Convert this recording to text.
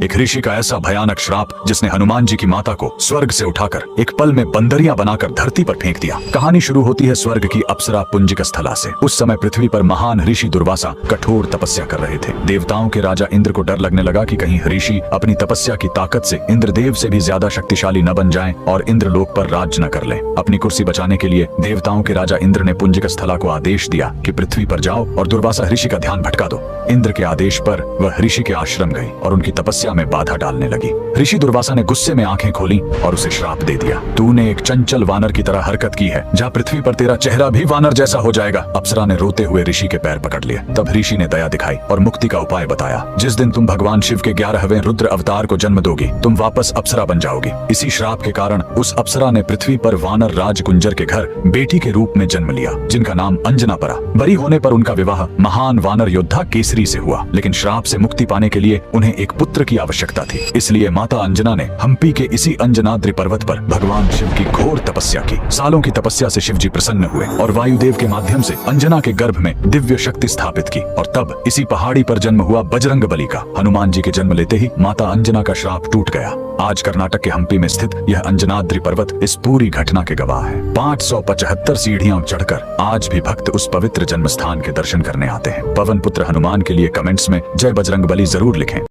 एक ऋषि का ऐसा भयानक श्राप जिसने हनुमान जी की माता को स्वर्ग से उठाकर एक पल में बंदरिया बनाकर धरती पर फेंक दिया। कहानी शुरू होती है स्वर्ग की अप्सरा पुंजिक स्थला से। उस समय पृथ्वी पर महान ऋषि दुर्वासा कठोर तपस्या कर रहे थे। देवताओं के राजा इंद्र को डर लगने लगा कि कहीं ऋषि अपनी तपस्या की ताकत से इंद्रदेव से भी ज्यादा शक्तिशाली न बन जाएं और इंद्रलोक पर राज न कर लें। अपनी कुर्सी बचाने के लिए देवताओं के राजा इंद्र ने पुंजिक स्थला को आदेश दिया कि पृथ्वी पर जाओ और दुर्वासा ऋषि का ध्यान भटका दो। इंद्र के आदेश पर वह ऋषि के आश्रम गई और उनकी तपस्या में बाधा डालने लगी। ऋषि दुर्वासा ने गुस्से में आंखें खोली और उसे श्राप दे दिया। तूने एक चंचल वानर की तरह हरकत की है, जहाँ पृथ्वी पर तेरा चेहरा भी वानर जैसा हो जाएगा। अप्सरा ने रोते हुए ऋषि के पैर पकड़ लिए। तब ऋषि ने दया दिखाई और मुक्ति का उपाय बताया। जिस दिन तुम भगवान शिव के 11वें रुद्र अवतार को जन्म दोगी, तुम वापस अप्सरा बन जाओगी। इसी श्राप के कारण उस अप्सरा ने पृथ्वी पर वानर राज कुंजर के घर बेटी के रूप में जन्म लिया, जिनका नाम अंजना पड़ा। बड़ी होने पर उनका विवाह महान वानर योद्धा केसरी से हुआ, लेकिन श्राप से मुक्ति पाने के लिए उन्हें एक पुत्र की आवश्यकता थी। इसलिए माता अंजना ने हम्पी के इसी अंजनाद्रि पर्वत पर भगवान शिव की घोर तपस्या की। सालों की तपस्या से शिव जी प्रसन्न हुए और वायुदेव के माध्यम से अंजना के गर्भ में दिव्य शक्ति स्थापित की। और तब इसी पहाड़ी पर जन्म हुआ बजरंग बली का। हनुमान जी के जन्म लेते ही माता अंजना का श्राप टूट गया। आज कर्नाटक के हम्पी में स्थित यह अंजनाद्रि पर्वत इस पूरी घटना के गवाह है। 575 सीढ़ियां चढ़कर आज भी भक्त उस पवित्र जन्म स्थान के दर्शन करने आते हैं। पवन पुत्र हनुमान के लिए कमेंट्स में जय बजरंग बली जरूर लिखें।